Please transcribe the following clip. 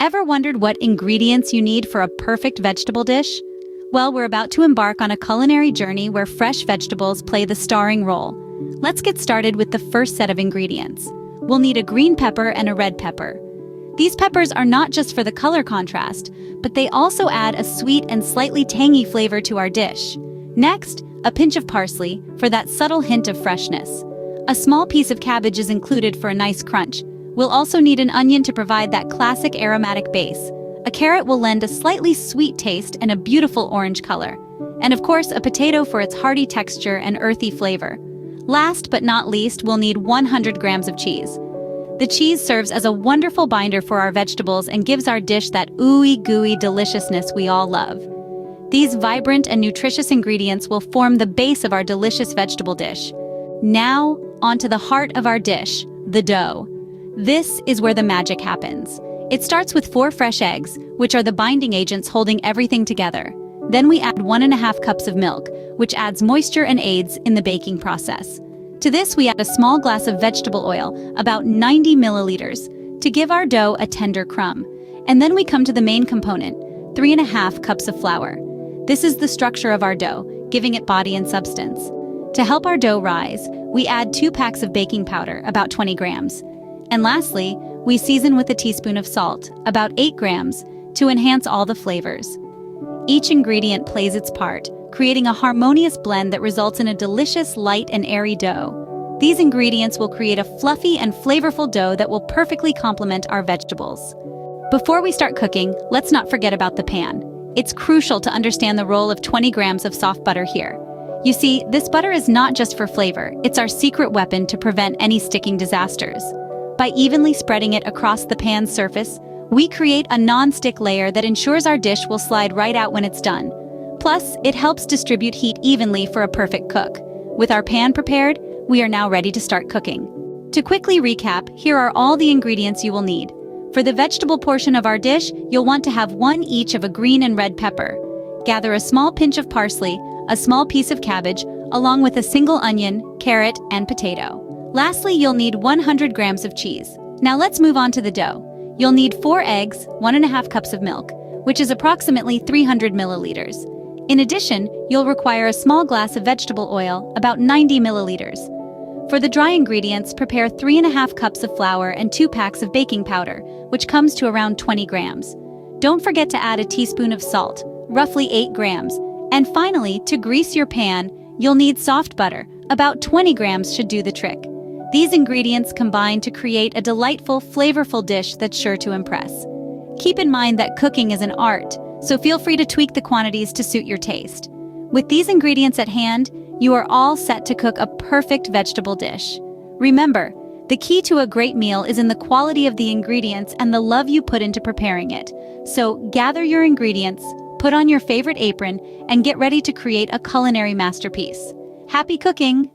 Ever wondered what ingredients you need for a perfect vegetable dish? Well, we're about to embark on a culinary journey where fresh vegetables play the starring role. Let's get started with the first set of ingredients. We'll need a green pepper and a red pepper. These peppers are not just for the color contrast, but they also add a sweet and slightly tangy flavor to our dish. Next, a pinch of parsley for that subtle hint of freshness. A small piece of cabbage is included for a nice crunch. We'll also need an onion to provide that classic aromatic base. A carrot will lend a slightly sweet taste and a beautiful orange color. And of course, a potato for its hearty texture and earthy flavor. Last but not least, we'll need 100 grams of cheese. The cheese serves as a wonderful binder for our vegetables and gives our dish that ooey gooey deliciousness we all love. These vibrant and nutritious ingredients will form the base of our delicious vegetable dish. Now, onto the heart of our dish, the dough. This is where the magic happens. It starts with 4 fresh eggs, which are the binding agents holding everything together. Then we add 1.5 cups of milk, which adds moisture and aids in the baking process. To this, we add a small glass of vegetable oil, about 90 milliliters, to give our dough a tender crumb. And then we come to the main component, 3.5 cups of flour. This is the structure of our dough, giving it body and substance. To help our dough rise, we add 2 packs of baking powder, about 20 grams. And lastly, we season with a teaspoon of salt, about 8 grams, to enhance all the flavors. Each ingredient plays its part, creating a harmonious blend that results in a delicious, light and airy dough. These ingredients will create a fluffy and flavorful dough that will perfectly complement our vegetables. Before we start cooking, let's not forget about the pan. It's crucial to understand the role of 20 grams of soft butter here. You see, this butter is not just for flavor, it's our secret weapon to prevent any sticking disasters. By evenly spreading it across the pan's surface, we create a non-stick layer that ensures our dish will slide right out when it's done. Plus, it helps distribute heat evenly for a perfect cook. With our pan prepared, we are now ready to start cooking. To quickly recap, here are all the ingredients you will need. For the vegetable portion of our dish, you'll want to have 1 each of a green and red pepper. Gather a small pinch of parsley, a small piece of cabbage, along with a single onion, carrot, and potato. Lastly, you'll need 100 grams of cheese. Now let's move on to the dough. You'll need 4 eggs, 1.5 cups of milk, which is approximately 300 milliliters. In addition, you'll require a small glass of vegetable oil, about 90 milliliters. For the dry ingredients, prepare 3.5 cups of flour and 2 packs of baking powder, which comes to around 20 grams. Don't forget to add a teaspoon of salt, roughly 8 grams. And finally, to grease your pan, you'll need soft butter. About 20 grams should do the trick. These ingredients combine to create a delightful, flavorful dish that's sure to impress. Keep in mind that cooking is an art, so feel free to tweak the quantities to suit your taste. With these ingredients at hand, you are all set to cook a perfect vegetable dish. Remember, the key to a great meal is in the quality of the ingredients and the love you put into preparing it. So gather your ingredients, put on your favorite apron, and get ready to create a culinary masterpiece. Happy cooking!